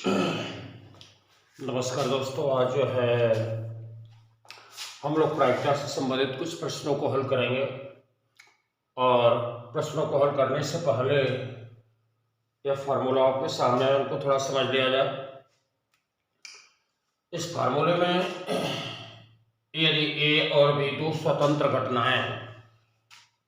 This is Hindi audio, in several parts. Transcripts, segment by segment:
नमस्कार दोस्तों, आज जो है हम लोग प्रायिकता से संबंधित कुछ प्रश्नों को हल करेंगे। और प्रश्नों को हल करने से पहले यह फार्मूला आपके सामने है, उनको थोड़ा समझ लिया जाए। इस फार्मूले में यदि ए और बी दो स्वतंत्र घटनाएं हैं,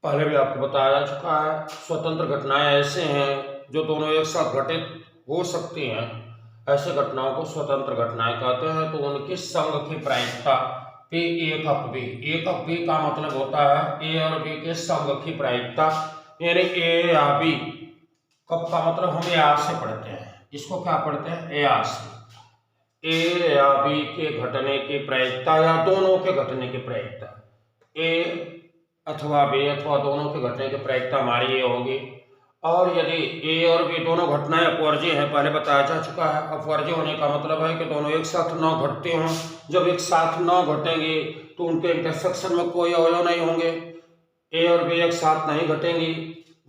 पहले भी आपको बताया जा चुका है, स्वतंत्र घटनाएं ऐसे हैं जो दोनों एक साथ घटित हो सकती हैं। ऐसे घटनाओं को स्वतंत्र घटनाएं कहते हैं। तो उनकी संघ की प्रायिकता P एक अप बी, एक अप बी का मतलब होता है ए और बी के संघ की प्रायिकता, यानी ए या बी कब का मतलब हम या से पढ़ते हैं, इसको क्या पढ़ते हैं, ए या से। ए या बी के घटने की प्रायिकता या दोनों के घटने की प्रायिकता, ए अथवा बी अथवा दोनों के घटने की प्रायिकता हमारी ये होगी। और यदि ए और बी दोनों घटनाएं अपवर्ज्य हैं, पहले बताया जा चुका है, अपवर्ज्य होने का मतलब है कि दोनों एक साथ न घटते हों। जब एक साथ न घटेंगे तो उनके इंटरसेक्शन में कोई अवयव नहीं होंगे। ए और बी एक साथ नहीं घटेंगी,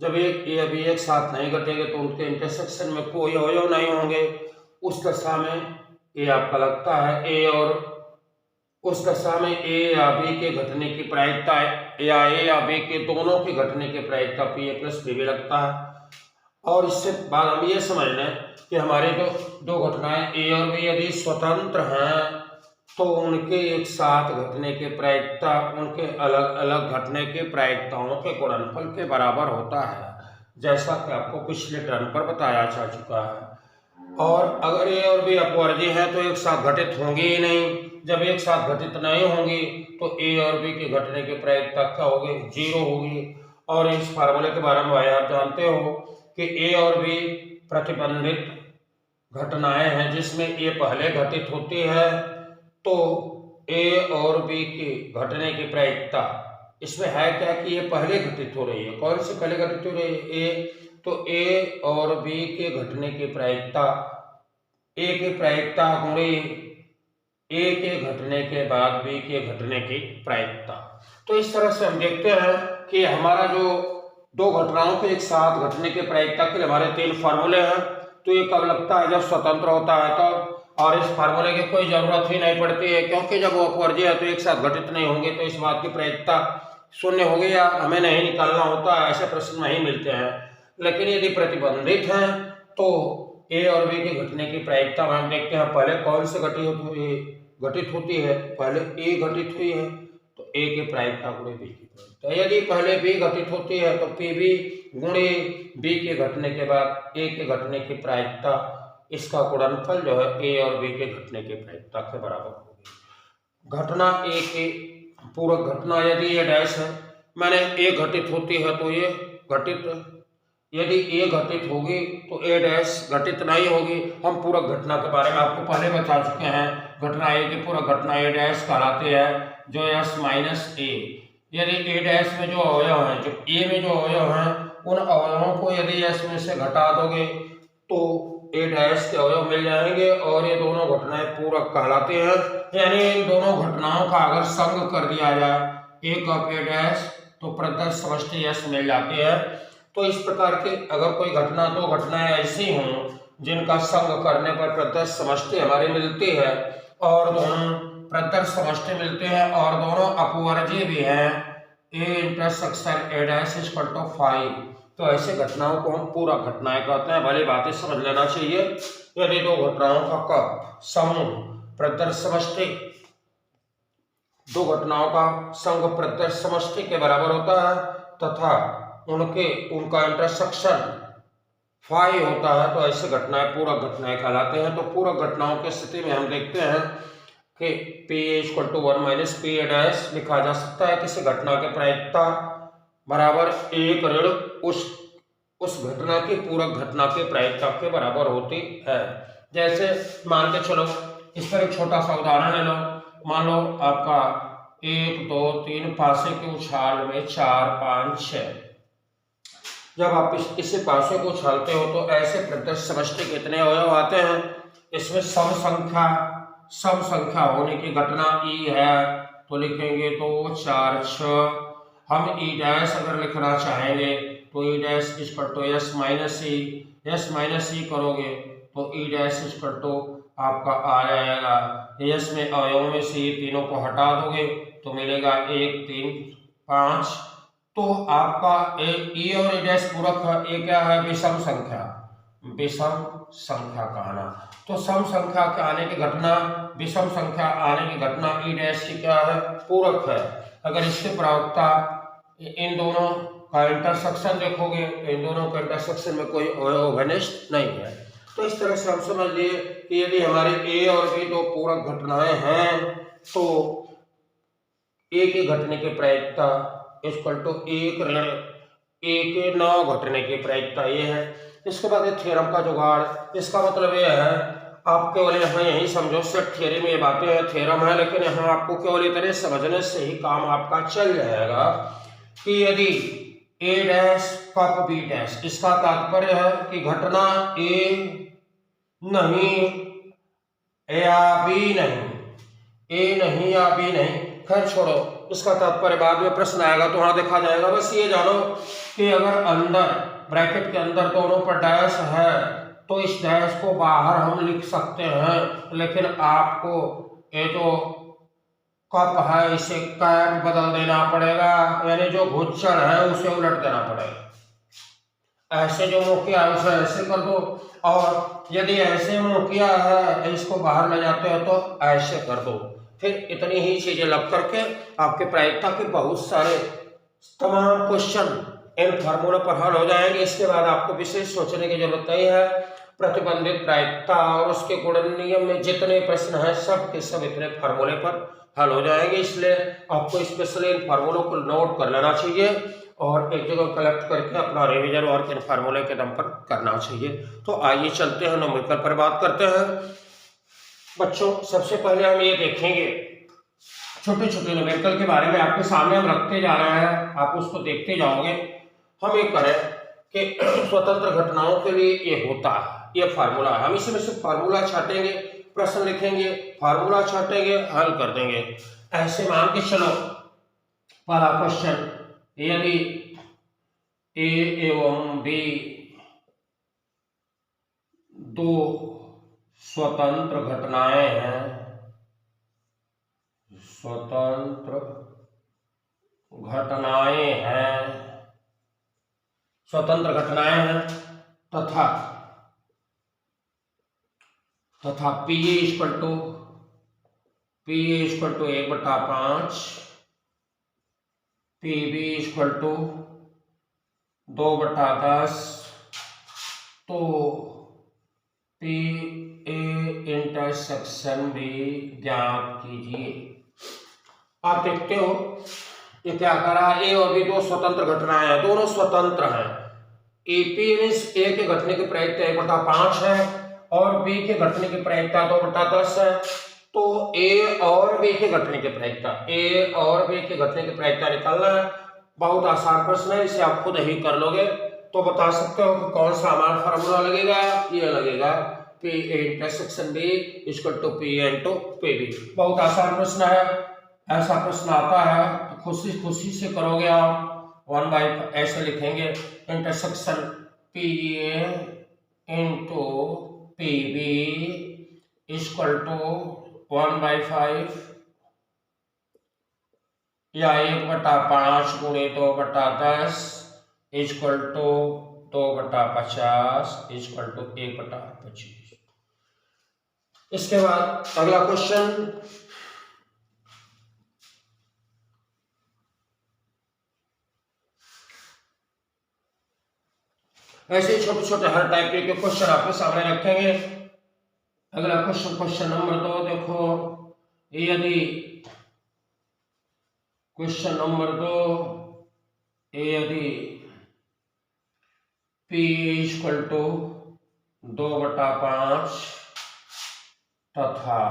जब ए और बी एक साथ नहीं घटेंगे तो उनके इंटरसेक्शन में कोई अवयव नहीं होंगे। उस दशा में ये आपका लगता है ए और उस दशा में ए या बी के घटने की प्रायिकता या ए या बी के दोनों के घटने की प्रायिकता पी ए प्लस बी लगता है। और इससे बाद हम ये समझ लें कि हमारे जो दो घटनाएं ए और बी यदि स्वतंत्र हैं तो उनके एक साथ घटने की प्रायिकता उनके अलग अलग घटने की प्रायिकताओं के गुणनफल के बराबर होता है, जैसा कि आपको पिछले टर्म पर बताया जा चुका है। और अगर ए और बी अपवर्ज्य है तो एक साथ घटित होंगे ही नहीं। जब एक साथ घटित नहीं होंगी तो ए और बी के घटने की प्रायिकता क्या होगी, 0 होगी। और इस फार्मूले के बारे में भाई आप जानते हो कि ए और बी प्रतिबंधित घटनाएं हैं जिसमें ए पहले घटित होती है, तो ए और बी की घटने की प्रायिकता इसमें है क्या कि ये पहले घटित हो रही है। कौन सी पहले घटित हो रही है, ए। तो ए और बी के घटने की प्रायिकता, ए की प्रायिकता गुणे ए के घटने के बाद बी के घटने की प्रायिकता। तो इस तरह से हम देखते हैं कि हमारा जो दो घटनाओं के एक साथ घटने की प्रायिकता के लिए हमारे 3 फार्मूले हैं। तो ये कब लगता है, जब स्वतंत्र होता है तब। और इस फार्मूले की कोई जरूरत ही नहीं पड़ती है, क्योंकि जब वो अपवर्ज्य है तो एक साथ घटित नहीं होंगे, तो इस बात की प्रायिकता 0 होगी या हमें नहीं निकालना होता है, ऐसे प्रश्न नहीं मिलते हैं। लेकिन यदि प्रतिबंधित हैं तो ए और बी के घटने की प्रायिकता हम देखते हैं पहले कौन से घटित होती है, पहले ए घटित हुई है तो ए की प्रायिकता गुणे बी की प्रायिकता। यदि पहले बी घटित होती है तो पी बी गुणे बी के घटने के बाद ए के घटने की प्रायिकता, इसका गुणनफल जो है ए और बी के घटने की प्रायिकता के बराबर होगी। घटना ए के पूरक घटना यदि ये डैश है, मैंने ए घटित होती है तो ये घटित, यदि ए घटित होगी तो ए डैश घटित नहीं होगी। हम पूरक घटना के बारे में आपको पहले बता चुके हैं। घटना ए की पूरक घटना ए डैश कहलाती है, जो एस माइनस ए। यदि ए डैश में जो अवयव हैं, जो ए में जो अवयव हैं, उन अवयवों को यदि एस में से घटा दोगे तो ए डैश के अवयव मिल जाएंगे और ये दोनों घटनाएं पूरक कहलाती हैं। यानी इन दोनों घटनाओं का अगर संग कर दिया जाए ए कप ए डैश तो प्रदत्त समष्टि एस मिल जाती है। तो इस प्रकार के अगर कोई घटना, दो घटनाएं ऐसी हों जिनका संग करने पर प्रदत्त समष्टि हमारी मिलती है और दोनों प्रदत्त समष्टि मिलते हैं और दोनों अपवर्ज्य भी हैं, A intersection A dash is equal to 5, तो ऐसे घटनाओं को हम पूरक घटनाएं कहते हैं। भली बातें समझ लेना चाहिए। यदि दो घटनाओं का कब समूह प्रदत्त समष्टि, दो घटनाओं का संग प्रदत्त समष्टि के बराबर होता है तथा उनका इंटरसेक्शन 5 होता है, तो ऐसे घटनाएं पूरक घटनाएं कहलाते हैं। तो पूरक घटनाओं की स्थिति में हम देखते हैं कि P equal to 1 minus P A dash लिखा जा सकता है। किसी घटना की प्रायिकता बराबर एक ऋण उस घटना की पूरक घटना की प्रायिकता के बराबर होती है। जैसे मान के चलो, इस पर एक छोटा सा उदाहरण ले लो। मान लो आपका 1 2 3 पासे के उछाल में 4 5 6, जब आप इस पासे को उछालते हो तो ऐसे प्रदत्त समष्टि कितने अवयव आते हैं। इसमें सम संख्या होने की घटना ई है तो लिखेंगे 2 4 6। हम ई डैश अगर लिखना चाहेंगे तो E dash equal to S minus E करोगे तो ई डैश इक्वल टू आपका आ जाएगा यस में अवयवों में से ये तीनों को हटा दोगे तो मिलेगा 1 3 5। तो आपका ई और ए डैश पूरक है, ये क्या है विषम संख्या, विषम संख्या का आना। तो सम संख्या के आने की घटना, विषम संख्या आने की घटना ई डैश की क्या है पूरक है। अगर इसकी प्रायिकता इन दोनों का इंटरसेक्शन देखोगे तो इन दोनों का इंटरसेक्शन में कोई घनिष्ठ नहीं है। तो इस तरह से हम समझ लिए कि यदि हमारे ए और बी दो पूरक घटनाएं हैं तो ए के घटने की प्रायिकता इक्वल टू एक ऋण ए के 9 घटने की प्रायिकता ये है। इसके बाद थ्योरम का जुगाड़, इसका मतलब ये है आप केवल यहाँ यही समझो, सिर्फ थियरी में ये बातें हैं थ्योरम है, लेकिन यहाँ आपको केवल इतने समझने से ही काम आपका चल जाएगा कि यदि ए डैश कप बी डैश, इसका तात्पर्य है कि घटना ए नहीं या बी नहीं, ए नहीं या बी नहीं, खैर छोड़ो इसका तात्पर्य बाद में प्रश्न आएगा तो वहां देखा जाएगा। बस ये जानो कि अगर अंदर ब्रैकेट के अंदर दोनों पर डैश है तो इस डैश को बाहर हम लिख सकते हैं, लेकिन आपको ये जो कप है इसे कैप बदल देना पड़ेगा, यानी जो घुच्चड़ है उसे उलट देना पड़ेगा। ऐसे जो मुंह किया है उसे ऐसे कर दो, और यदि ऐसे मुंह किया है इसको बाहर ले जाते हो तो ऐसे कर दो। फिर इतनी ही चीजें लग करके आपके प्रायिकता के बहुत सारे तमाम क्वेश्चन इन फार्मूला पर हल हो जाएंगे। इसके बाद आपको विशेष सोचने की जरूरत नहीं है। प्रतिबंधित प्रायिकता और उसके गुणन नियम में जितने प्रश्न हैं सब के सब इतने फार्मूले पर हल हो जाएंगे, इसलिए आपको स्पेशली इन फार्मूलों को नोट कर लेना चाहिए और एक जगह कलेक्ट करके अपना रिवीजन वर्क इन फार्मूले के दम पर करना चाहिए। तो आइए चलते हैं न्यूमेरिकल पर बात करते हैं। बच्चों सबसे पहले हम ये देखेंगे छोटे छोटे न्यूमेरिकल के बारे में आपके सामने हम रखते जा रहे हैं, आप उसको देखते जाओगे। हम ये करें कि स्वतंत्र घटनाओं के लिए ये होता है, ये फार्मूला है, हम इसमें से फार्मूला छाटेंगे, प्रश्न लिखेंगे, फार्मूला छाटेंगे, हल कर देंगे। ऐसे मान के चलो पहला क्वेश्चन, यदि ए एवं बी दो स्वतंत्र घटनाएं हैं, स्वतंत्र घटनाएं हैं, स्वतंत्र घटनाएं हैं तथा P equal to 1/5, P B equal to 2/10, तो पी ए इंटरसेक्शन भी ज्ञात कीजिए। आप देखते हो ये क्या करा, ए और बी दो स्वतंत्र घटनाएं हैं, दोनों स्वतंत्र हैं। ए पी मीन्स ए के घटने की प्रायिकता 1/5 है और बी के घटने की प्रायिकता 2/10 है। तो ए और बी के घटने की प्रायिकता, ए और बी के घटने की प्रायिकता निकालना है। बहुत आसान प्रश्न है, इसे आप खुद ही कर लोगे तो बता सकते हो कि कौन सा हमारा फार्मूला लगेगा। ये लगेगा P A intersection B equal to P A into P B. बहुत आसान प्रश्न है, ऐसा प्रश्न आता है तो खुशी से करोगे आप। 1/5 ऐसे लिखेंगे, intersection P A into P B equal to 1/5 या 1/5 गुणे 2/10 इक्वल टू 2/50 इक्वल टू 1/25। इसके बाद अगला क्वेश्चन, ऐसे छोटे छोटे हर टाइप के क्वेश्चन आपके सामने रखेंगे। अगला क्वेश्चन, क्वेश्चन नंबर 2 देखो, यदि क्वेश्चन नंबर 2 यदि P इक्वल टू 2/5 तथा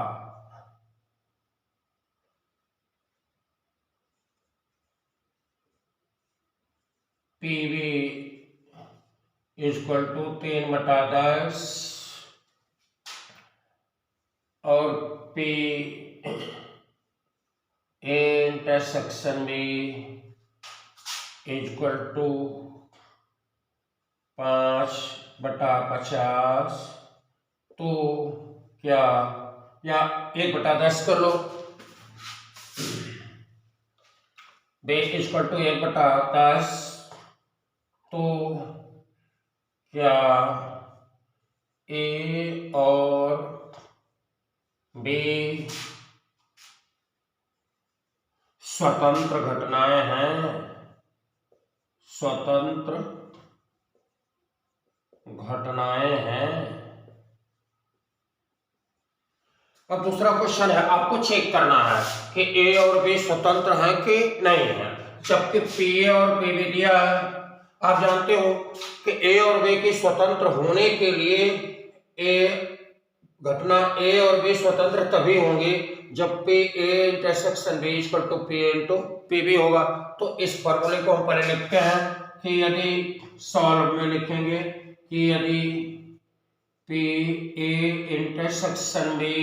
PB इक्वल टू 3/10 और P intersection B equal to 5/50 तो क्या, या 1/10 कर लो, बी इक्वल टू 1/10, तो क्या ए और बी स्वतंत्र घटनाएं हैं, स्वतंत्र घटनाएं हैं। अब दूसरा क्वेश्चन है, आपको चेक करना है कि ए और बी स्वतंत्र हैं कि नहीं है, जबकि पी ए और पी बी दिया है। आप जानते हो कि ए और बी के स्वतंत्र होने के लिए घटना ए और बी स्वतंत्र तभी होंगी जब P A intersection B equal to P A into P B होगा। तो इस फॉर्मूले को हम पहले लिखते हैं कि यदि सॉल्व में लिखेंगे कि यदि P A intersection B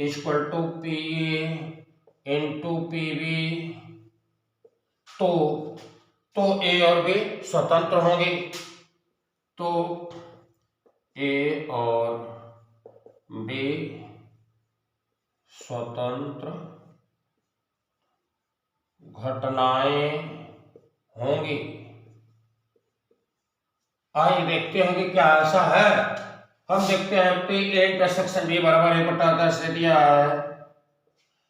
equal to P A into P B, तो ए और बी स्वतंत्र होंगे। तो ए और बी स्वतंत्र घटनाएं होंगी। आइए देखते हैं कि क्या ऐसा है। हम देखते हैं पी ए इंटरसेक्शन बी बराबर 1/10 दे दिया है।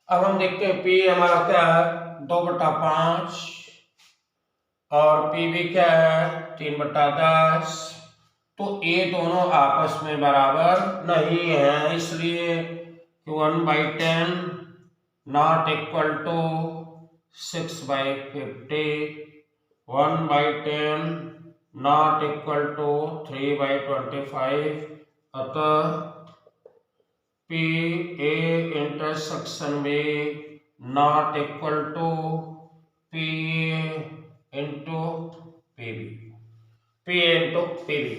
अब हम देखते हैं पी हमारा क्या है 2/5 और पी बी क्या है 3/10। तो ये दोनों आपस में बराबर नहीं है, इसलिए 1/10 not equal to 6/50, 1/10 not equal to 3/25। अतः P A intersection B not equal to P into P B, P into P B.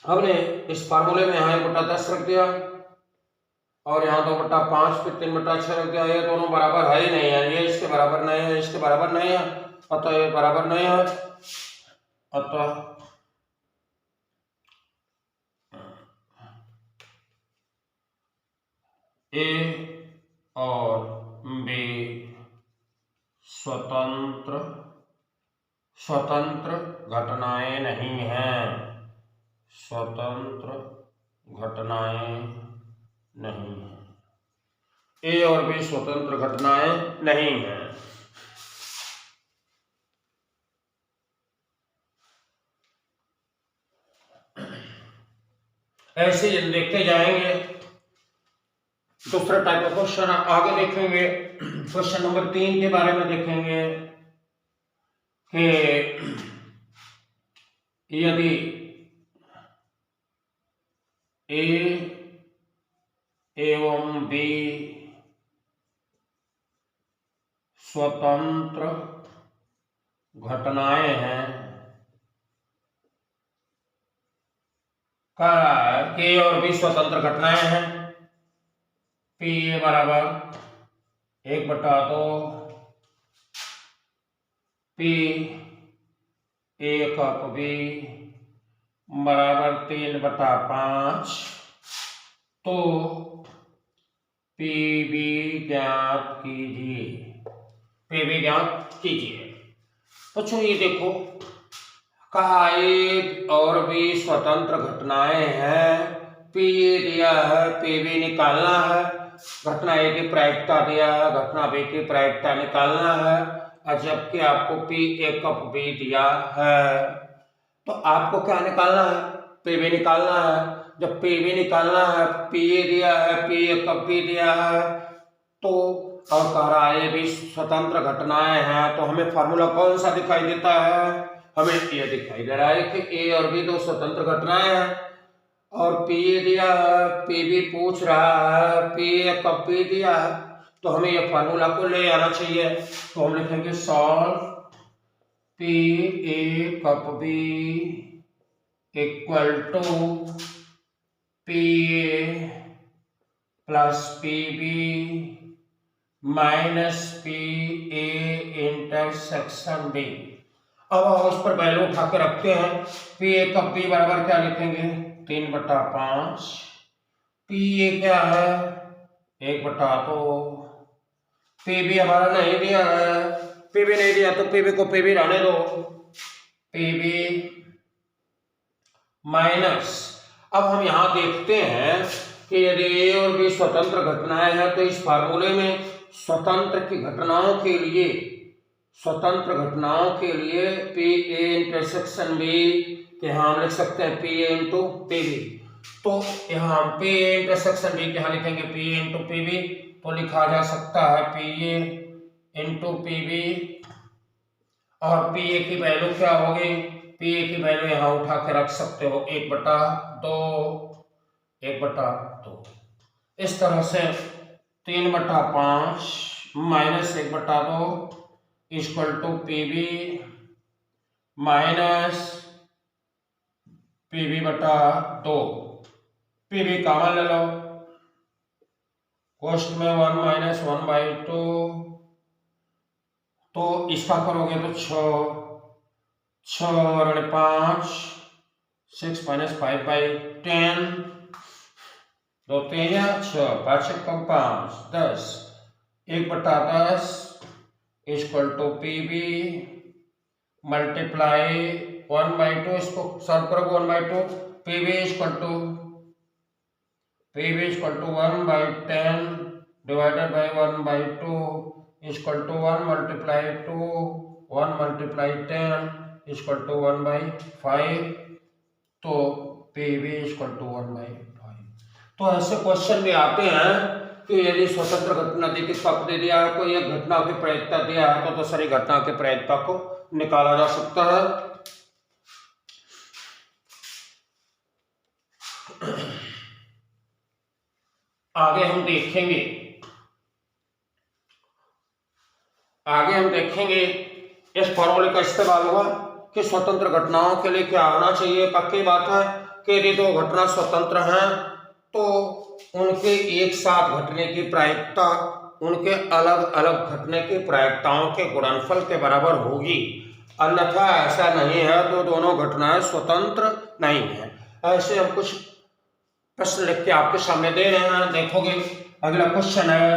हमने इस फार्मूले में यहाँ 1/10 रख दिया और यहाँ 2/5 फिर 3/6 रख दिया। ये दोनों बराबर है ही नहीं है, ये इसके बराबर नहीं है, इसके बराबर नहीं है, अतः ये बराबर नहीं है। अतः ए और बी स्वतंत्र घटनाएं नहीं हैं, स्वतंत्र घटनाएं नहीं हैं। ए और बी स्वतंत्र घटनाएं नहीं हैं। ऐसे देखते जाएंगे। दूसरा टाइप का क्वेश्चन आगे देखेंगे। क्वेश्चन नंबर 3 के बारे में देखेंगे कि यदि ए एवं बी स्वतंत्र घटनाएं हैं, के और बी स्वतंत्र घटनाएं हैं। पी ए बराबर 1/2 पी ए कप बी बराबर 3/5। तो पी बी ज्ञात कीजिए, पी बी ज्ञात कीजिए। बच्चों ये देखो कहा ए और बी स्वतंत्र घटनाएं हैं। पी ए दिया है, पी बी निकालना है। घटना ए की प्रायिकता दिया है, घटना बी की प्रायिकता निकालना है। और जबकि आपको पी ए कप बी दिया है तो आपको क्या निकालना है, पी बी निकालना है। जब पी बी निकालना है, पी ए दिया है, पी ए कप बी दिया है, तो और कह रहा है ये भी स्वतंत्र घटनाएं हैं, तो हमें फार्मूला कौन सा दिखाई देता है, हमें ये दिखाई दे रहा है कि ए और बी दो स्वतंत्र घटनाएं हैं। और पी ए दिया है, पी बी पूछ रहा है, पी ए कब बी दिया है, तो हमें ये फार्मूला को ले आना चाहिए। तो हम लिखेंगे solve P A cup B equal to P A plus P B minus P A intersection B. अब हम उस पर वैल्यू उठा के रखते हैं। पी ए का पी बराबर क्या लिखेंगे 3/5। पी ए क्या है 1/2। पी बी हमारा नहीं दिया है, पी बी नहीं दिया तो पी बी को पी बी रहने दो। पी बी माइनस, अब हम यहाँ देखते हैं कि यदि ए और बी स्वतंत्र घटनाएं हैं तो इस फार्मूले में स्वतंत्र घटनाओं के लिए पी ए इंटरसेक्शन बी के यहाँ हम लिख सकते हैं P A into P B. तो यहाँ हम पी ए इंटरसेक्शन बी के यहाँ लिखेंगे P A into P B, तो लिखा जा सकता है P A into P B. और पी ए की वैल्यू क्या होगी, पी ए की वैल्यू यहाँ उठा के रख सकते हो 1/2। इस तरह से 3/5 minus 1/2 equal to P B minus P B बटा 2। पी बी कॉमन ले लो, कोष्ट में 1 माइनस 1/2, तो इसका करोगे तो 6 और 5 6 माइनस 5/10, 2 3 6 5 कम 5 10 1/10 equal to P B multiply 1/2, इसको सॉल्व करोगे 1/2, P B equal to 1/10 divided by 1/2 equal to 1 multiply 2 1 multiply 10 equal to 1/5, तो पी बी इक्वल टू 1/5। तो ऐसे क्वेश्चन भी आते हैं कि यदि स्वतंत्र घटना दी के पक्ष दे दिया है, कोई एक घटना की प्रायिकता दिया है तो दूसरी घटना की प्रायिकता को निकाला जा सकता है। आगे हम देखेंगे इस फॉर्मूले का इस्तेमाल होगा कि स्वतंत्र घटनाओं के लिए क्या आना चाहिए। पक्की बात है कि यदि दो घटना स्वतंत्र हैं तो उनके एक साथ घटने की प्रायिकता उनके अलग अलग घटने की प्रायिकताओं के गुणनफल के बराबर होगी, अन्यथा ऐसा नहीं है तो दोनों घटनाएं स्वतंत्र नहीं है। ऐसे हम कुछ प्रश्न लिख के आपके सामने दे रहे हैं, देखोगे। अगला क्वेश्चन है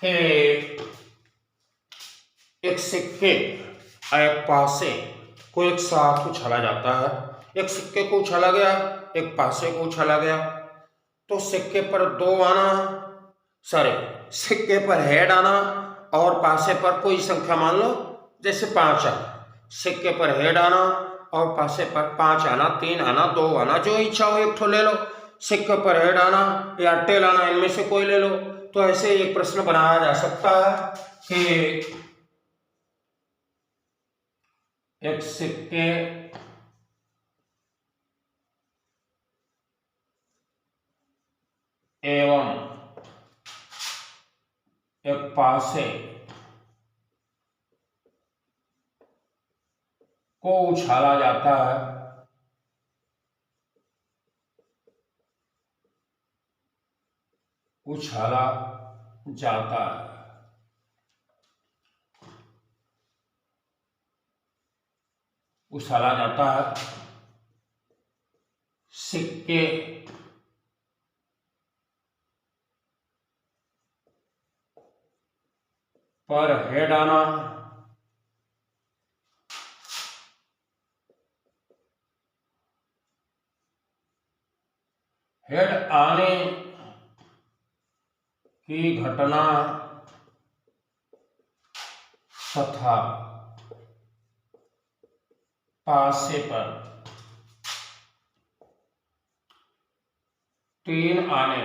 कि एक सिक्के एक पासे को एक साथ उछाला जाता है। एक सिक्के को उछाला गया, एक पासे को उछाला गया, तो सिक्के पर सिक्के पर हेड आना और पासे पर कोई संख्या मान लो जैसे 5 आना। सिक्के पर हेड आना और पासे पर 5 आना, 3 आना, 2 आना, जो इच्छा हो एक ठो ले लो। सिक्के पर हेड आना या टेल आना, इनमें से कोई ले लो। तो ऐसे एक प्रश्न बनाया जा सकता है कि एक सिक्के एवं एक पासे को उछाला जाता है। उछाला जाता है सिक्के पर हेड आना हेड आने की घटना तथा पासे पर 3 आने,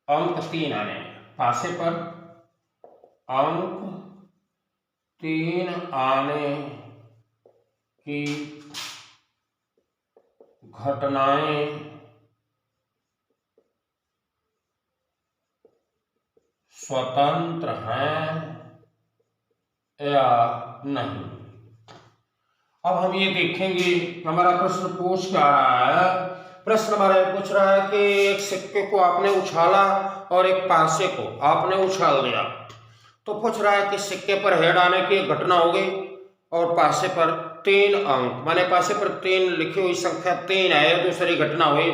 अंक 3 आने, पासे पर अंक 3 आने की घटनाएं स्वतंत्र हैं या नहीं। अब हम ये देखेंगे हमारा प्रश्न पूछ क्या रहा है। प्रश्न हमारा पूछ रहा है कि एक सिक्के को आपने उछाला और एक पासे को आपने उछाल दिया, तो पूछ रहा है कि सिक्के पर हेड आने की घटना हो गई और पासे पर 3 अंक, माने पासे पर 3 लिखी हुई संख्या 3 है, दूसरी घटना हुई,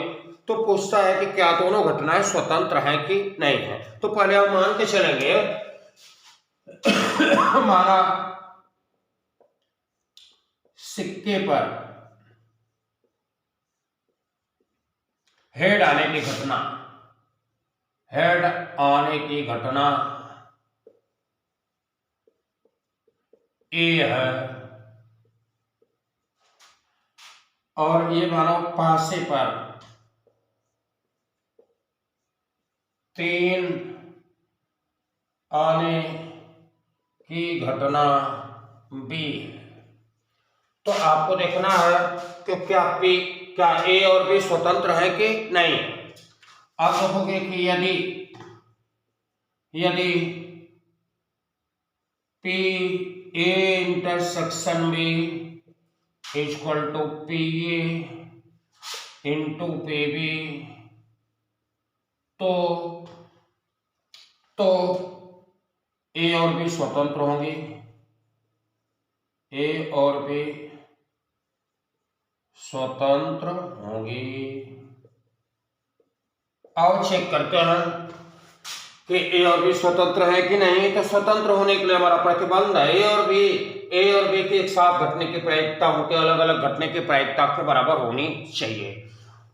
तो पूछता है कि क्या दोनों घटनाएं स्वतंत्र हैं कि नहीं है। तो पहले हम मान के चलेंगे हमारा सिक्के पर हेड आने की घटना, हेड आने की घटना ए है और ये मानो पासे पर 3 आने की घटना बी। तो आपको देखना है कि क्या ए और बी स्वतंत्र है कि नहीं। आप देखोगे कि यदि P A intersection B equal to P A into P B, तो ए और बी स्वतंत्र होंगे, ए और बी स्वतंत्र होंगी। आओ चेक करते हैं कि ए और बी स्वतंत्र है कि नहीं। तो स्वतंत्र होने के लिए हमारा प्रतिबंध है ए और बी की एक साथ घटने की प्रायिकता उनके अलग अलग घटने की प्रायिकता के बराबर होनी चाहिए।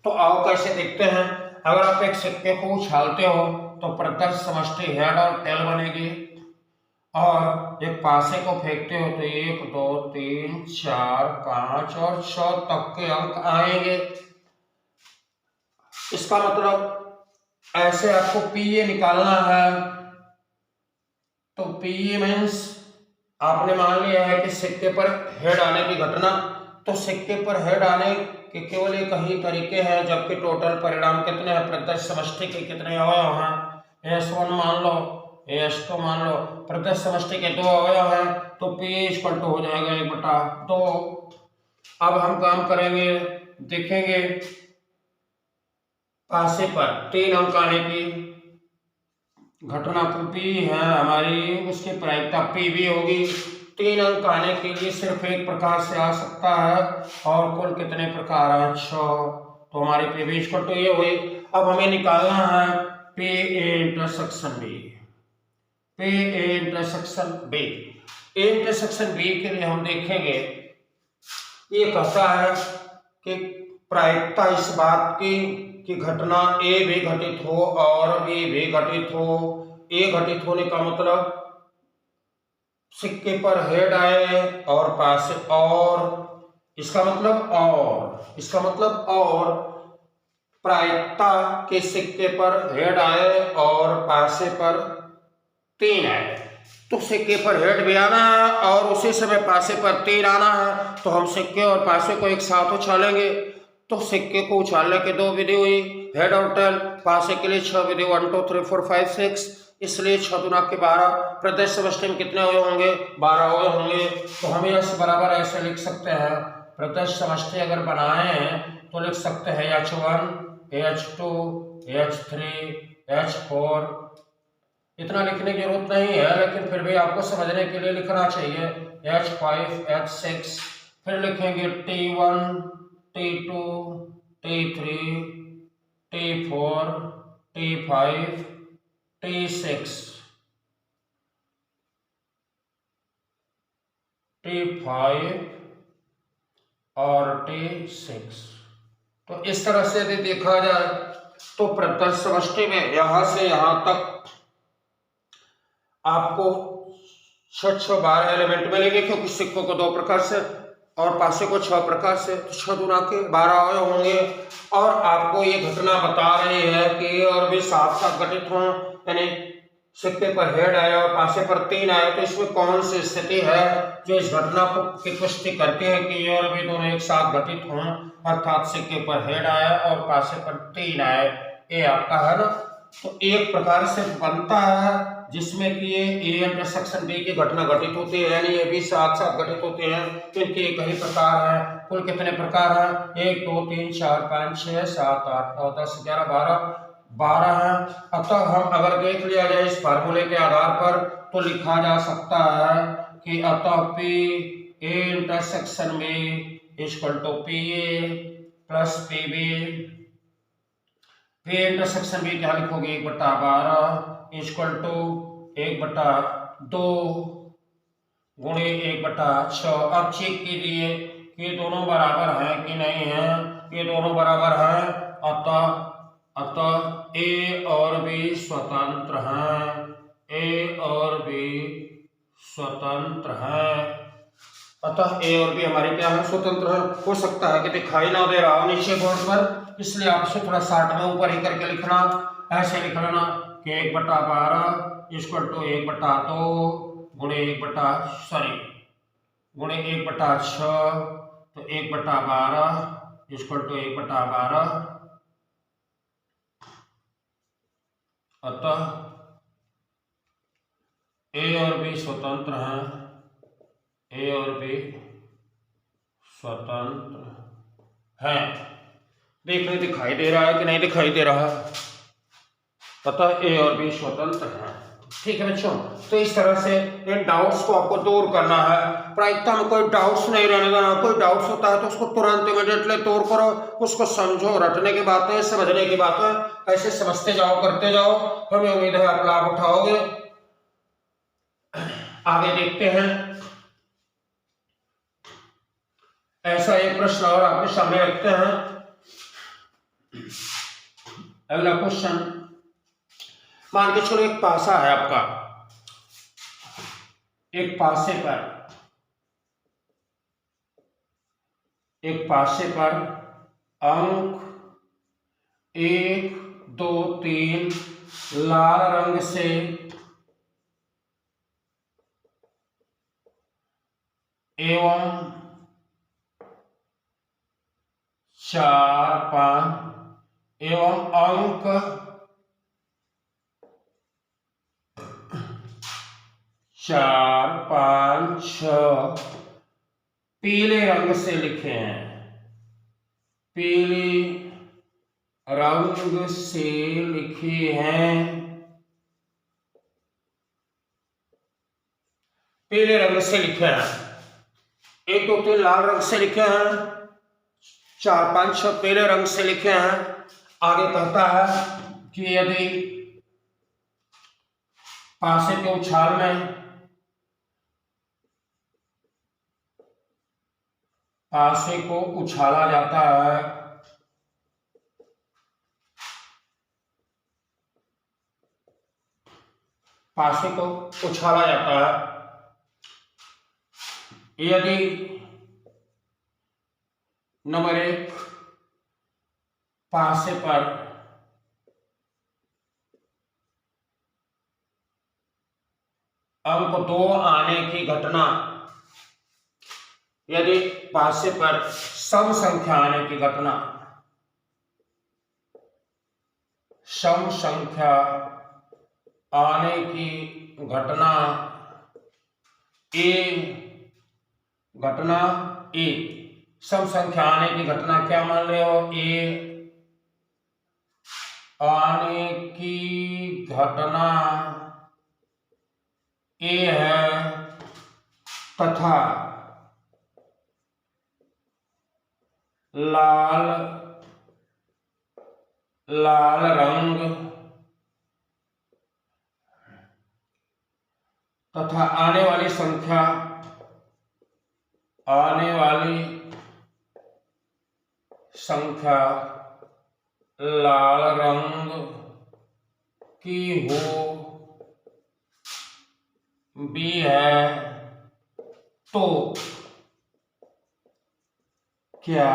तो आओ कैसे देखते हैं। अगर आप एक सिक्के को उछालते हो तो प्रत्यक्ष समष्टि हेड और टेल बनेगी, और एक पासे को फेंकते हो तो 1 2 3 4 5 और 6 तक के अंक आएंगे। इसका मतलब ऐसे आपको पीए निकालना है। तो पीए मीन्स आपने मान लिया है कि सिक्के पर हेड आने की घटना, तो सिक्के पर हेड आने के केवल एक ही तरीके हैं, जबकि टोटल परिणाम कितने हैं, प्रत्यक्ष समष्टि के कितने अवयव हैं, S1 मान लो, S2 मान लो, प्रत्यक्ष समष्टि के 2 अवयव हैं, तो P इक्वल टू हो जाएगा 1/2। अब हम काम करेंगे, देखेंगे पासे पर 3 अंक आने की घटना को P है हमारी, उसकी प्रायिकता PB होगी। 3 अंक आने के लिए सिर्फ एक प्रकार से आ सकता है और कुल कितने प्रकार हैं, 6। तो हमारी PB इक्वल टू ये हुई। अब हमें निकालना है PA intersection B। PA intersection B, A intersection B के लिए हम देखेंगे, ये कहता है कि प्रायिकता इस बात की कि घटना A भी घटित हो और B भी घटित हो। A घटित होने का मतलब सिक्के पर हेड आए और पासे, और इसका मतलब और प्रायिकता के सिक्के पर हेड आए और पासे पर 3 आए। तो सिक्के पर हेड भी आना है और उसी समय पासे पर 3 आना है, तो हम सिक्के और पासे को एक साथ उछालेंगे। तो सिक्के को उछालने के 2 विधि हुई, हेड और टेल। पासे के लिए 6 विधि, 1 2 3 4 5 6, इसलिए 6 दूना के 12। प्रत्यक्ष समष्टि में कितने अवयव होंगे, 12 अवयव होंगे। तो हम यह बराबर ऐसे लिख सकते हैं, प्रत्यक्ष समष्टि अगर बनाए हैं तो लिख सकते हैं H1 H2 H3 H4। इतना लिखने की जरूरत नहीं है, लेकिन फिर भी आपको समझने के लिए लिखना चाहिए। H5 H6, फिर लिखेंगे T1 T2 T3 T4 T5 T6 T5 और T6। तो इस तरह से यदि देखा जाए तो प्रत्यक्ष समष्टि में यहां से यहां तक आपको 12 एलिमेंट मिलेंगे, क्योंकि सिक्कों को 2 प्रकार से और पासे को 6 प्रकार से, तो 6 दूना के 12 अवयव होंगे। और आपको ये घटना बता रही है कि और भी साथ साथ घटित हों, यानी सिक्के पर हेड आया और पासे पर 3 आए, तो इसमें कौन सी स्थिति है जो इस घटना को की पुष्टि करती है कि ये और भी दोनों एक साथ घटित हों, अर्थात सिक्के पर हेड आया और पासे पर 3 आए। ये आपका है ना। तो एक प्रकार से बनता है जिसमें कि ये ए इंटरसेक्शन बी की घटना घटित होती है, यानी ये भी साथ साथ घटित होते हैं। इनके कई प्रकार हैं, कुल कितने प्रकार हैं, 1 2 3 4 5 6 7 8 9 10 11 12 12 है। अतः हम अगर देख लिया जाए इस फार्मूले के आधार पर तो लिखा जा सकता है कि अतः P A intersection B equal to P A plus P B. P intersection B क्या लिखोगे 1/12 इक्वल टू 1/2 गुणे 1/6। अब चेक कीजिए कि दोनों बराबर हैं कि नहीं है। ये दोनों बराबर हैं, अतः ए और बी स्वतंत्र हैं। ए और बी स्वतंत्र हैं। अतः ए और बी हमारे क्या है, स्वतंत्र है। हो सकता है कि दिखाई ना दे रहा हो नीचे बोर्ड पर, इसलिए आपसे थोड़ा शार्ट में ऊपर ही करके लिखना। ऐसे लिख लेना कि 1/12 इक्वल टू 1/2 गुणे 1/6 तो 1/12 इक्वल टू 1/12। अतः ए और बी स्वतंत्र हैं। ए और बी स्वतंत्र हैं। देखने दिखाई दे रहा है कि नहीं दिखाई दे रहा है। अतः ए और बी स्वतंत्र हैं। ठीक है बच्चों, तो इस तरह से इन डाउट्स को आपको दूर करना है। प्रायिकता में कोई डाउट्स नहीं रहने देना। कोई डाउट्स होता है तो उसको तुरंत इमीडिएटली दूर करो, उसको समझो। रटने की बातें, समझने की बातें ऐसे समझते जाओ, करते जाओ। हमें उम्मीद है आप लाभ उठाओगे। आगे देखते हैं। ऐसा एक प्रश्न और आपके सामने रखते हैं। अगला क्वेश्चन, मान के चलो एक पासा है आपका। एक पासे पर अंक 1, 2, 3 लाल रंग से एवं 4, 5 एवं अंक 4, 5, 6 पीले रंग से लिखे हैं। पीले रंग से लिखे हैं। पीले रंग से लिखे हैं। 1, 2, 3 लाल रंग से लिखे हैं। 4, 5, 6 पीले रंग से लिखे हैं। आगे कहता है कि यदि पासे के उछाल में पासे को उछाला जाता है, पासे को उछाला जाता है। यदि नंबर 1 पासे पर अंक 2 आने की घटना, यदि पासे पर सम संख्या आने की घटना, सम संख्या आने की घटना ए सम संख्या आने की घटना क्या मान ले हो, ए आने की घटना ए है तथा लाल रंग तथा आने वाली संख्या लाल रंग की हो बी है, तो क्या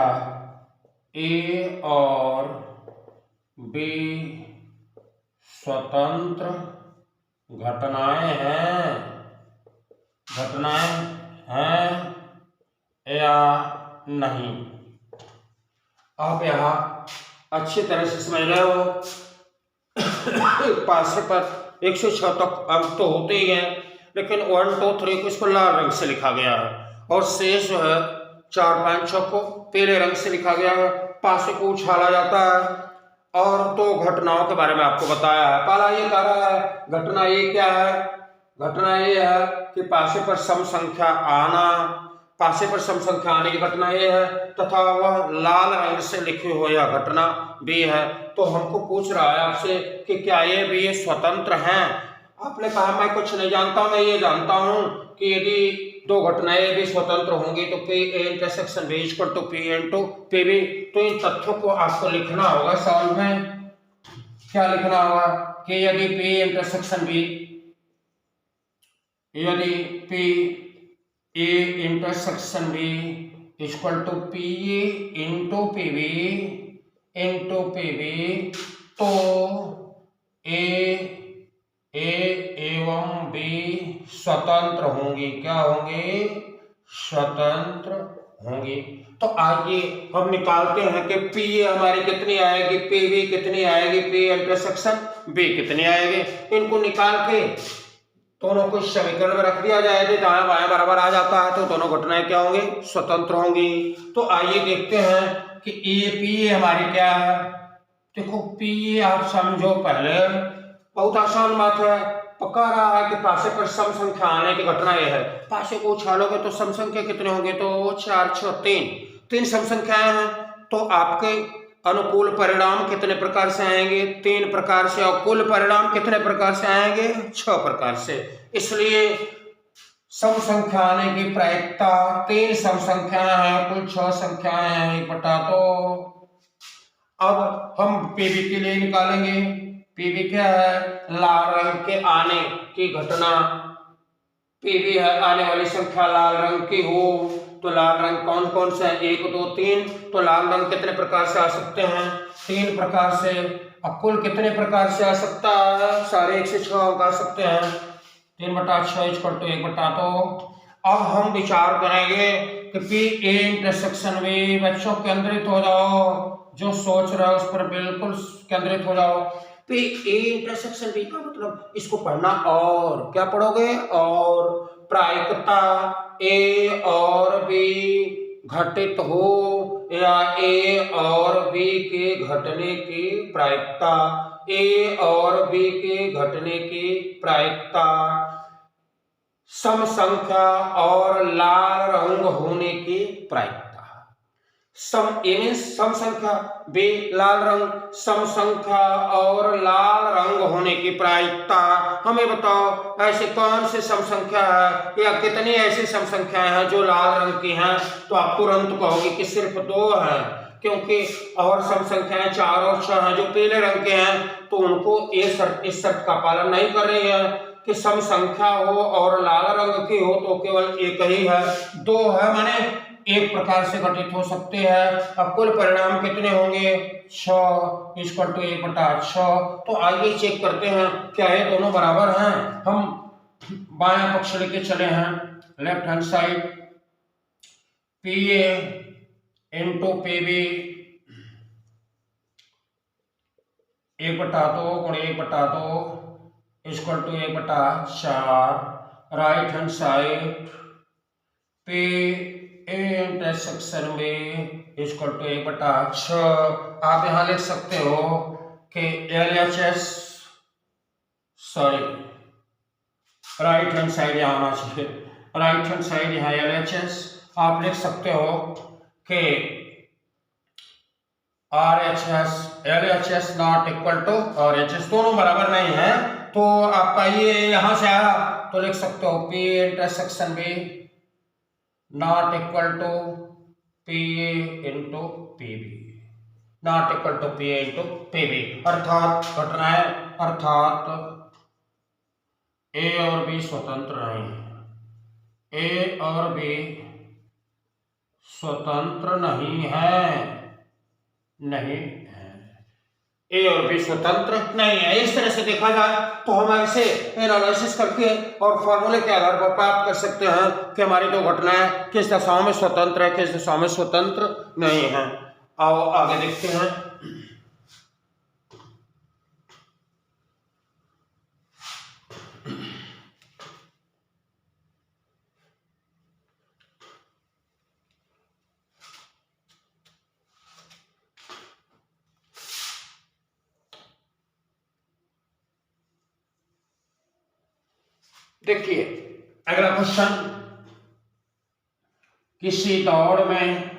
ए और बी स्वतंत्र घटनाएं हैं या नहीं। आप यहाँ अच्छी तरह से समझ रहे हो। पासे पर 1 से 6 तक अंक तो होते ही हैं, लेकिन 1, 2, 3 को इसको लाल रंग से लिखा गया है और शेष जो है 4, 5, 6 को पीले रंग से लिखा गया है। पासे को उछाला जाता है और दो घटनाओं के बारे में आपको बताया है। पहला ये कह रहा है घटना ये क्या है, घटना ये है कि पासे पर सम संख्या आना, पासे पर सम संख्या आने की घटना ये है तथा वह लाल रंग से लिखी हुई यह घटना भी है। तो हमको पूछ रहा है आपसे कि क्या ये भी स्वतंत्र हैं। आपने कहा मैं कुछ नहीं जानता, मैं ये जानता हूं कि यदि दो घटनाएं भी स्वतंत्र होंगी तो P A intersection B equal to P into P B. तो इन तथ्यों को आपको लिखना होगा सॉल्व में। क्या लिखना होगा कि यदि पी इंटरसेक्शन बी, यदि P A intersection B equal to P A into P B into P B, तो ए एवं बी स्वतंत्र होंगी। क्या होंगी? स्वतंत्र होंगी। तो आइए हम निकालते हैं कि पी ए हमारी कितनी आएगी, पी बी कितनी आएगी, पी इंटरसेक्शन बी कितनी आएगी। इनको निकाल के दोनों को समीकरण में रख दिया जाए, यदि दाएं बाएं बराबर आ जाता है तो दोनों घटनाएं क्या होंगी? स्वतंत्र होंगी। तो आइए देखते हैं कि ए पी ए हमारी क्या है। देखो पी ए आप समझो पहले, बहुत आसान बात है। पक्का रहा है कि पासे पर सम संख्या आने की घटना यह है। पासे को उछालोगे तो सम संख्या कितने होंगे? तो 4 6 तीन सम संख्याएं हैं। तो आपके अनुकूल परिणाम कितने प्रकार से आएंगे? 3 प्रकार से। और कुल परिणाम कितने प्रकार से आएंगे? 6 प्रकार से। इसलिए सम संख्या आने की प्रायिकता 3 सम संख्याएं हैं, कुल 6 संख्याएं हैं, 1/2। अब हम पीबी के लिए निकालेंगे। पीबी क्या है? लाल रंग के आने की घटना। पीबी है आने वाली संख्या लाल रंग की हो। तो लाल रंग कौन कौन से हैं? 1 2 3। तो लाल रंग कितने प्रकार से आ सकते हैं? 3 प्रकार से। अब कुल कितने प्रकार से आ सकता है? सारे 1 से 6 आ सकते हैं। 3/6 इक्वल टू 1/2। अब हम विचार करेंगे कि पी ए इंटरसेक्शन में बच्चों केंद्रित हो जाओ, जो सोच रहे हो उस पर बिल्कुल केंद्रित हो जाओ। पी ए इंटरसेक्शन बी का मतलब इसको पढ़ना, और क्या पढ़ोगे? और प्रायिकता ए और बी घटित हो या ए और बी के घटने की प्रायिकता, ए और बी के घटने की प्रायिकता सम संख्या और लाल रंग होने की प्रायिकता। सम ए सम संख्या, बी लाल रंग, सम संख्या और लाल रंग होने की प्रायिकता। हमें बताओ ऐसे कौन से सम संख्या है या कितनी ऐसी सम संख्याएं हैं जो लाल रंग की हैं? तो आप तुरंत कहोगे कि सिर्फ 2 हैं, क्योंकि और सम संख्याएं 4 और 6 हैं जो पीले रंग के हैं। तो उनको इस शर्त का पालन नहीं कर रही है कि सम संख्या हो और लाल रंग की हो, तो केवल एक ही है। 2 है माने एक प्रकार से घटित हो सकते हैं। अब कुल परिणाम कितने होंगे? 6 इक्वल टू 1/6। तो आइए चेक करते हैं क्या ये दोनों बराबर हैं। हम बायां पक्ष लेके चले हैं, left hand side. P A into P B 1/2 गुणे 1/2 equal to 1/4। Right hand side P A intersection में इक्वल टू 1/6। आप यहां लिख सकते हो कि LHS, sorry right hand side यहां आना चाहिए, राइट हैंड साइड यहां LHS। आप लिख सकते हो कि RHS LHS not equal to RHS, दोनों बराबर नहीं है। तो आपका ये यहां से आया तो लिख सकते हो P intersection B not equal to P A into P B, not equal to P A into P B. अर्थात घटनाएं, अर्थात ए और बी स्वतंत्र नहीं है, ए और बी स्वतंत्र नहीं है, नहीं है, ए और बी स्वतंत्र नहीं है। इस तरह से देखा जाए तो हम ऐसे एनालिसिस करके और फॉर्मूले के आधार पर प्राप्त कर सकते हैं कि हमारी दो घटनाएं किस दशाओं में स्वतंत्र है, किस दशाओं में स्वतंत्र नहीं है। आओ आगे देखते हैं। देखिए अगला क्वेश्चन, किसी दौड़ में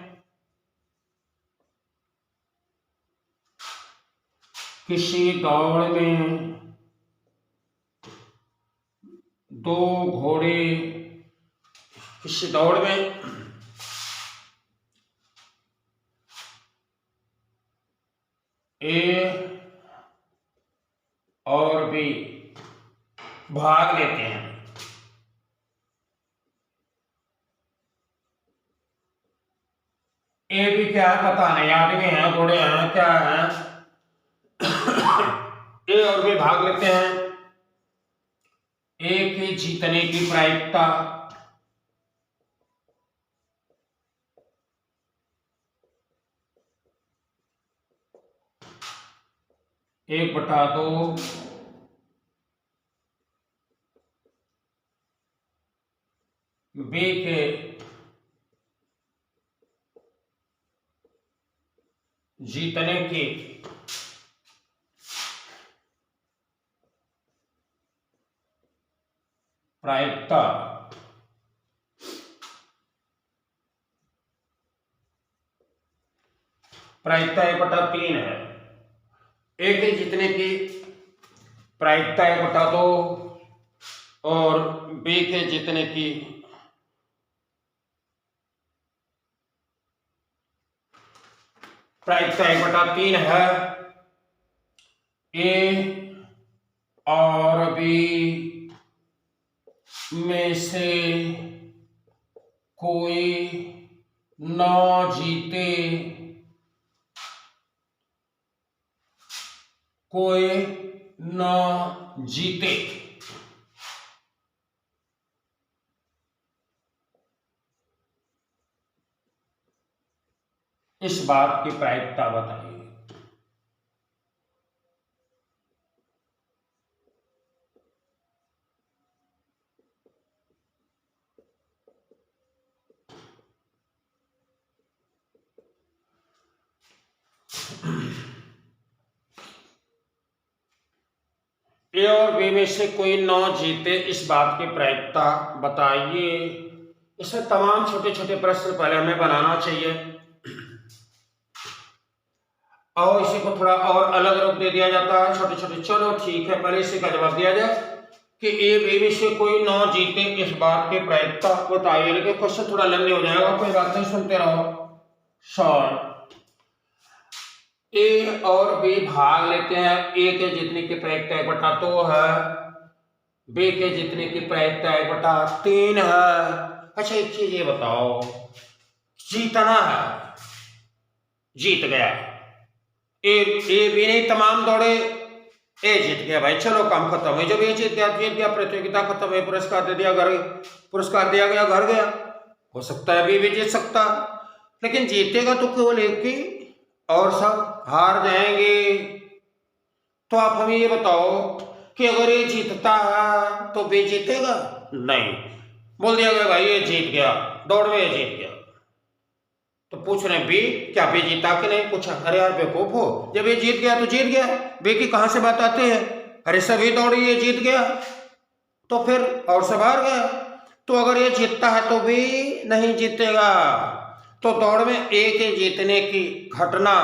दो घोड़े, किसी दौड़ में ए और बी भाग लेते हैं। ए बी क्या है पता नहीं, आदमी है, घोड़े हैं, क्या है। ए और बी भाग लेते हैं। ए के जीतने की प्रायिकता एक बटा दो बी के जीतने की प्रायिकता एक बटा 3 है। ए के जीतने की प्रायिकता 1 बटा 2 और बी के जीतने की प्रायिकता 1 बटा 3 है। ए और बी में से कोई न जीते, इस बात की प्रायिकता बताइए। ए और बी में से कोई न जीते, इस बात की प्रायिकता बताइए। इसमें तमाम छोटे छोटे प्रश्न पहले हमें बनाना चाहिए और इसी को थोड़ा और अलग रूप दे दिया जाता है, छोटे छोटे। चलो ठीक है, पहले इसी का जवाब दिया जाए कि ए बी में से कोई न जीते, इस बात की प्रायिकता बताइए। लेकिन क्वेश्चन थोड़ा लंबे हो जाएगा, कोई बात नहीं, सुनते रहो। सॉल्व। ए और बी भाग लेते हैं। ए के जीतने की प्रायिकता 1 बटा 2 है, बी के जीतने की प्रायिकता 1 बटा 3 है। अच्छा एक चीज ये बताओ, जीतना है, जीत गया ए बी नहीं, तमाम दौड़े, ए जीत गया भाई, चलो काम खत्म है। जब ये जीत गया, प्रतियोगिता खत्म है, पुरस्कार दे दिया, पुरस्कार दिया गया, घर गया। हो सकता है बी भी जीत सकता, लेकिन जीतेगा तो केवल एक ही और सब हार जाएंगे। तो आप हमें ये बताओ कि अगर ये जीतता है तो बी जीतेगा? नहीं, बोल दिया गया भाई ये जीत गया, दौड़ में ये जीत गया। तो पूछ रहे बी, क्या बी जीता कि नहीं? पूछा, अरे यार बेवकूफ हो, जब ये जीत गया तो जीत गया, बी की कहां से बात आती है? अरे सभी दौड़ी ये जीत गया तो फिर और सब हार गया। तो अगर ये जीतता है तो बी नहीं जीतेगा। तो दौड़ में ए के जीतने की घटना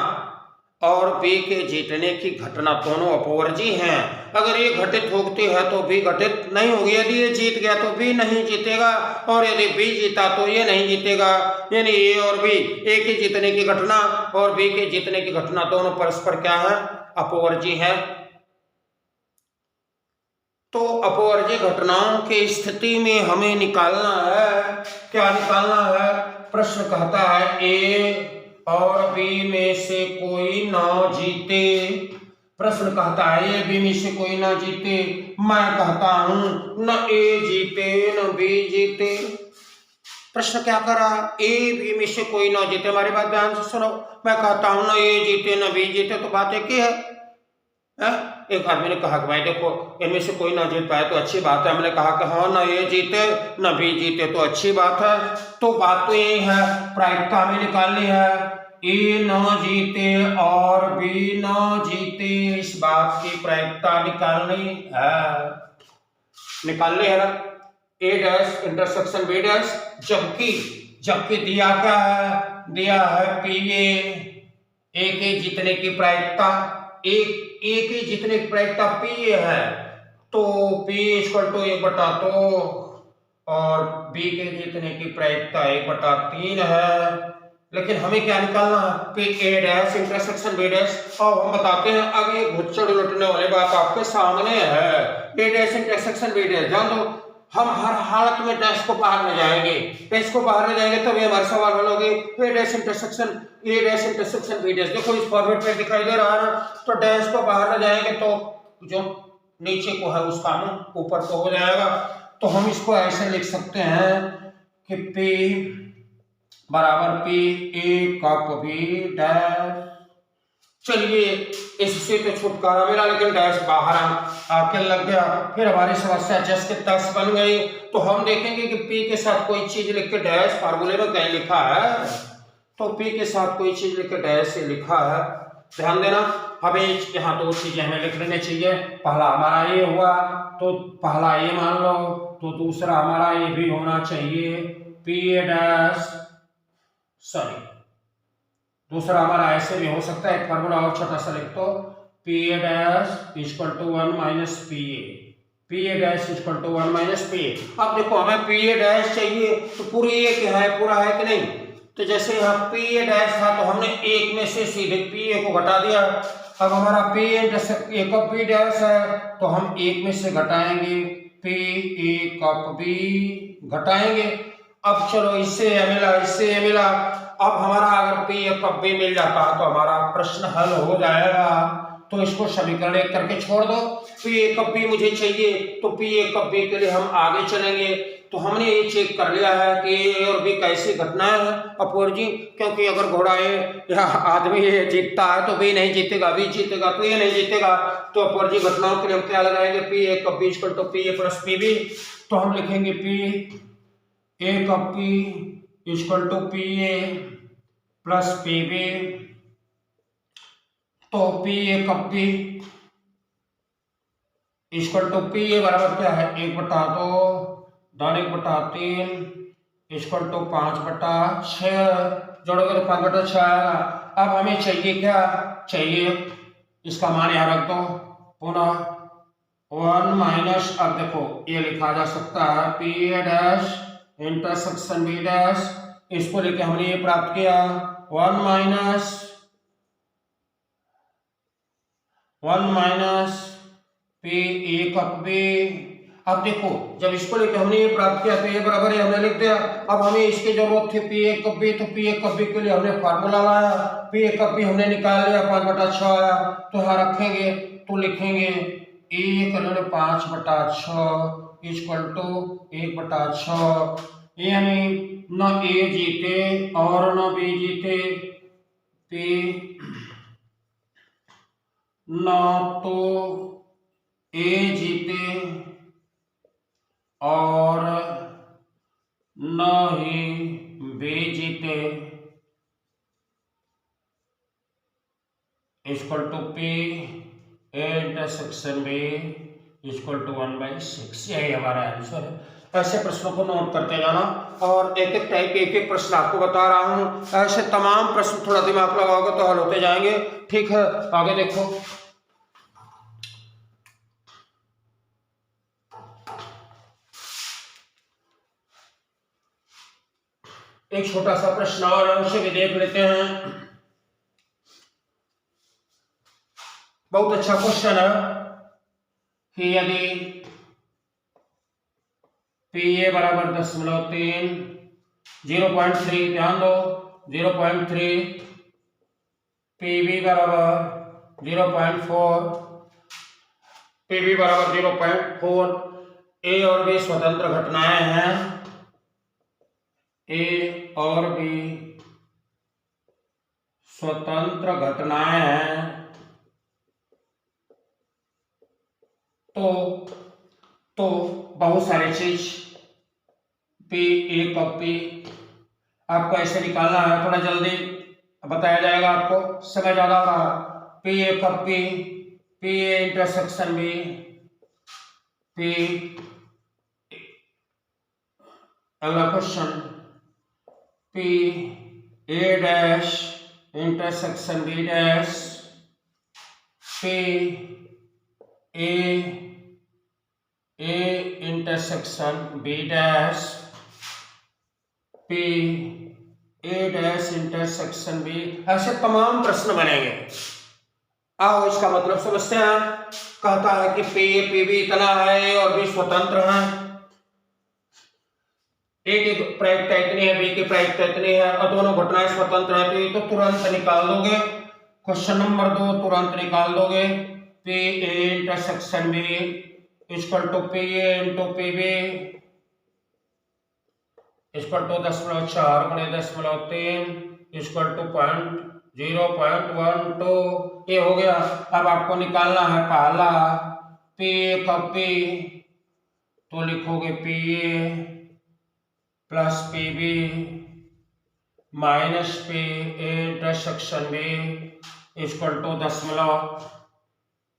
और बी के जीतने की घटना दोनों अपवर्जी हैं। अगर ये घटित होती है तो बी घटित नहीं होगी। यदि ये जीत गया तो बी नहीं जीतेगा, और यदि बी जीता तो ये नहीं जीतेगा। यानी ए और बी, ए के जीतने की घटना और बी के जीतने की घटना दोनों परस्पर क्या है? अपवर्जी है। तो अपवर्जी घटनाओं की स्थिति में हमें निकालना है, क्या निकालना है? प्रश्न कहता है ए और बी में से कोई ना जीते। प्रश्न कहता है ए बी में से कोई ना जीते। मैं कहता हूं न ए जीते न बी जीते। प्रश्न क्या करा? ए बी में से कोई ना जीते। हमारी बात ध्यान से सुनो। मैं कहता हूं न ए जीते न बी जीते, तो बात एक ही है। एक आदमी ने कहा कि भाई देखो, इनमें से कोई ना जीत पाए तो अच्छी बात है। हमने कहा कि हाँ, न ए जीते न बी जीते तो अच्छी बात है। तो बात तो यही है, प्रायिकता हमें निकालनी है। ए न जीते और बी न जीते, इस बात की प्रायिकता निकालनी है ना। ए डैश इंटरसेक्शन बी डैश, जबकि जबकि दिया क्या है, दिया है पी ए के जितने की प्रायिकता, ए के जितने की प्रायिकता पी ए है, तो पी इक्वल टू 1/2 और बी के जितने की प्रायिकता 1/3 है। लेकिन हमें क्या निकालना है, P A dash intersection B dash. अब हम बताते हैं, अब ये घुच्चड़ लुटने वाली बात आपके सामने है, ए डैश इंटरसेक्शन बी डैश। जान दो हम हर हालत में डैश को बाहर ले जाएंगे, डैश को बाहर ले जाएंगे तभी हमारे सवाल हल होंगे। ए डैश इंटरसेक्शन बी डैश, देखो इस फॉर्मेट में दिखाई दे रहा है ना, तो डैश को बाहर ले जाएंगे तो जो नीचे को है उसका हम ऊपर को हो जाएगा। तो हम इसको ऐसे लिख सकते हैं कि P बराबर P ए कप बी डैश। चलिए इससे तो छुटकारा मिला, लेकिन डैश बाहर आके लग गया, फिर हमारी समस्या जस के तस बन गई। तो हम देखेंगे कि P के साथ कोई चीज लिख के डैश फार्मूले में कहीं लिखा है, तो P के साथ कोई चीज लिख के डैश से लिखा है, ध्यान देना। हमें यहाँ दो चीजें हमें लिख लेनी चाहिए, पहला हमारा ये हुआ तो पहला ये मान लो, तो दूसरा हमारा ये भी होना चाहिए पी ए डैश, सॉरी दूसरा हमारा ऐसे भी हो सकता है, एक फार्मूला और छोटा सा लिख दो, P A dash equal to 1 minus P A dash equal to 1 minus P A. अब देखो हमें पी ए डैश चाहिए तो पूरी ये क्या है, पूरा है कि नहीं, तो जैसे यहाँ पी ए डैश था तो हमने एक में से सीधे पी ए को घटा दिया। अब हमारा P A cup B dash है तो हम एक में से घटाएंगे पी ए कप बी घटाएंगे। अब चलो इससे ये मिला, इससे ये मिला, अब हमारा अगर पी ए कप बी मिल जाता है तो हमारा प्रश्न हल हो जाएगा। तो इसको समीकरण एक करके छोड़ दो, पी ए कप बी मुझे चाहिए, तो पी ए कप बी के लिए हम आगे चलेंगे। तो हमने ये चेक कर लिया है कि ए और बी कैसे घटना है अपोरजी, क्योंकि अगर घोड़ा या आदमी ये जीतता है तो बी नहीं जीतेगा, बी जीतेगा तो ये नहीं जीतेगा। तो अपोरजी घटनाओं के लिए हम क्या लगाएंगे, P A cup B equal to P A plus P B. तो हम लिखेंगे P A cup B equal to P A plus P B. तो P A cup B equal to P A बराबर क्या है, 1/2 दान 1/3 इक्वल टू 5/6, जोड़ोगे तो 5/6 आएगा। अब हमें चाहिए क्या, चाहिए इसका मान यहाँ रख दो, पुनः 1 माइनस, अब देखो ये लिखा जा सकता है P A dash intersection B dash, इसको लेके हमने ये प्राप्त किया 1 minus P A cup B. अब देखो जब इसको लेके हमने ये प्राप्त किया तो ये बराबर है हमने लिख दिया। अब हमें इसकी जरूरत थी पी ए कप बी, तो पी ए कप बी के लिए हमने फार्मूला लाया, पी ए कप बी हमने निकाल लिया, 5/6 आया, तो यहाँ रखेंगे तो लिखेंगे 5/6 इक्वल टू 1/6, यानी न ए जीते और न बी जीते, पी न तो ए जीते और न ही बी जीते, equal to P A intersection B equal to 1/6। यही हमारा आंसर है। ऐसे प्रश्नों को नोट करते जाना, और एक एक टाइप के एक एक प्रश्न आपको बता रहा हूं, ऐसे तमाम प्रश्न थोड़ा दिमाग लगाओगे तो हल होते जाएंगे। ठीक है, आगे देखो, एक छोटा सा प्रश्न और है, उसे भी देख लेते हैं। बहुत अच्छा क्वेश्चन है कि यदि पी ए बराबर 10.3, 0.3, ध्यान दो 0.3, पी बी बराबर 0.4, पी बी बराबर 0.4, ए और बी स्वतंत्र घटनाएं हैं, ए और बी स्वतंत्र घटनाएं हैं, तो बहुत सारी चीज पी ए कप पी आपको ऐसे निकालना है, थोड़ा जल्दी बताया जाएगा आपको, समय ज्यादा हो रहा है। P A cup P A intersection B, P अगला question P A dash intersection B dash P A intersection B dash P A dash intersection B, ऐसे तमाम प्रश्न बनेंगे। आओ इसका मतलब समझते हैं। कहता है कि पी भी इतना है और बी स्वतंत्र है, ए की प्रायिकता इतनी है, बी की प्रायिकता इतनी है और दोनों घटनाएं स्वतंत्र है, तो ये तो तुरंत निकाल दोगे। क्वेश्चन नंबर 2 तुरंत निकाल दोगे। P A intersection B equal to P A into P B equal to 0.4 गुणे 0.3 इक्वल टू 0.12। ये हो गया। अब आपको निकालना है पहला पी ए का पी, तो लिखोगे P A plus P B minus P A intersection B equal to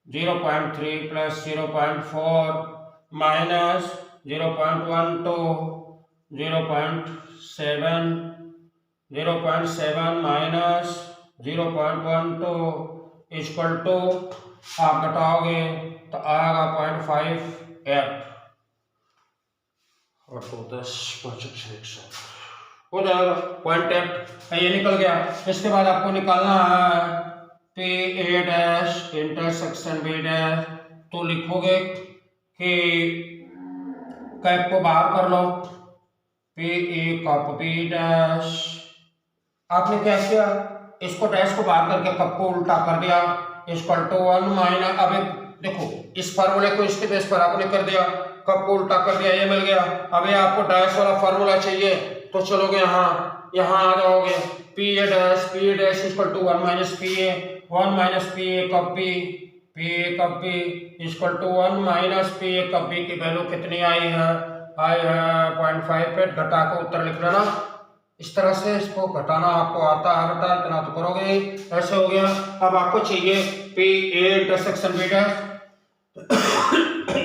0.3 plus 0.4 minus 0.12 0.7 minus 0.12 equal to, आप घटाओगे तो आएगा 0.58 और तो 10 हो जाएगा 0.8। ये निकल गया। इसके बाद आपको निकालना है P A dash intersection B dash, तो लिखोगे कि कैप को बाहर कर लो, P A cup B dash. आपने क्या किया, इसको डैश को बाहर करके कप को उल्टा कर दिया, इक्वल टू 1 माइनस, अब देखो इस फार्मूले को इसके बेस पर आपने कर दिया, कप को उल्टा कर दिया, ये मिल गया। अब ये आपको डैश वाला फार्मूला चाहिए तो चलोगे यहाँ आ जाओगे, P A dash equal to 1 minus P A, 1 minus P A cup B, P A cup B equal to 1 minus P A cup B की वैल्यू कितनी आई है 0.58। घटा के उत्तर लिख लेना। इस तरह से इसको घटाना आपको आता है, बेटा इतना तो करोगे। ऐसे हो गया। अब आपको चाहिए P A intersection B dash.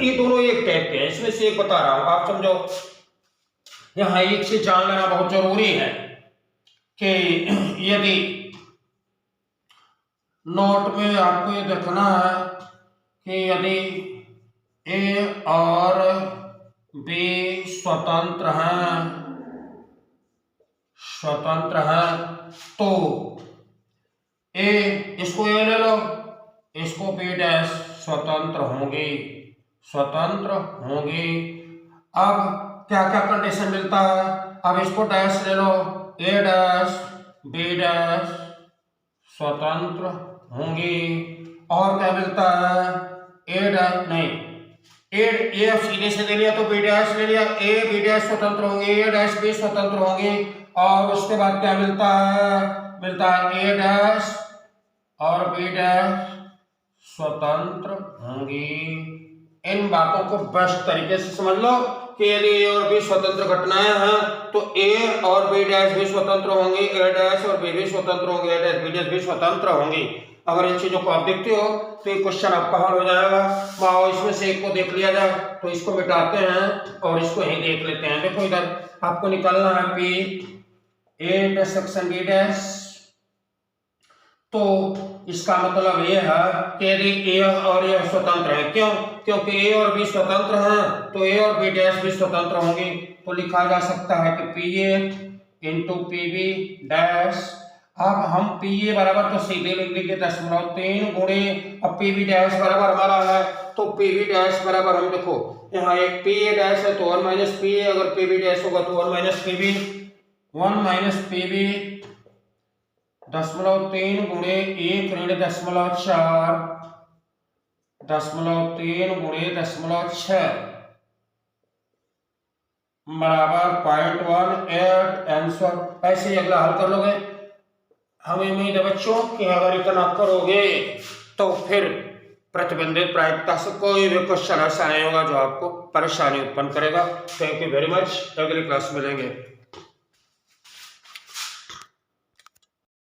ये दोनों एक टाइप के हैं, इसमें से एक बता रहा हूं, आप समझो। यहाँ एक चीज जान लेना बहुत जरूरी है कि यदि नोट में आपको ये देखना है कि यदि ए और बी स्वतंत्र हैं तो ए, इसको ए ले लो, इसको बी डैश स्वतंत्र होंगी। अब क्या क्या कंडीशन मिलता है, अब इसको डैश ले लो, ए डैश बी डैश स्वतंत्र होंगी। और क्या मिलता है, ए डैश नहीं, ए सीधे से ले लिया तो बी डैश ले लिया, ए बी डैश स्वतंत्र होंगे, ए डैश बी स्वतंत्र होंगे। और उसके बाद क्या मिलता है ए डैश और बी डैश स्वतंत्र होंगी। इन बातों को बेस्ट तरीके से समझ लो कि यदि ए और बी स्वतंत्र घटनाएं हैं तो ए और बी डैश भी स्वतंत्र होंगी, ए डैश और बी भी स्वतंत्र होंगे, ए डैश बी डैश भी स्वतंत्र होंगी। अगर इन चीजों को आप देखते हो तो ये क्वेश्चन आपका हल हो जाएगा। माओ इसमें से एक को देख लिया जाए, तो इसको मिटाते हैं और इसको यहीं देख लेते हैं। देखो इधर आपको निकालना है P A intersection B dash, तो इसका मतलब ये है कि यदि ए और ए स्वतंत्र है, क्योंकि ए और बी स्वतंत्र हैं तो ए और बी डैश भी स्वतंत्र होंगे। तो लिखा जा सकता है कि P A into P B dash. अब हम पी ए बराबर तो सीधे लिख देंगे 0.3 गुणे, अब पी बी डैश बराबर हमारा है तो पी बी डैश बराबर, हम देखो यहाँ एक पी ए डैश है तो 1 माइनस पी ए, अगर पी बी डैश होगा तो 1 minus P B, 1 minus P B 0.3 गुणे 1 ऋण 0.4, 0.3 गुणे 0.6 बराबर 0.18 आंसर। ऐसे ही अगला हल कर लोगे। हमें उम्मीद है बच्चों कि अगर इतना करोगे तो फिर प्रतिबंधित प्रायिकता से कोई भी क्वेश्चन ऐसा नहीं होगा जो आपको परेशानी उत्पन्न करेगा। Thank you very much. अगली क्लास में मिलेंगे।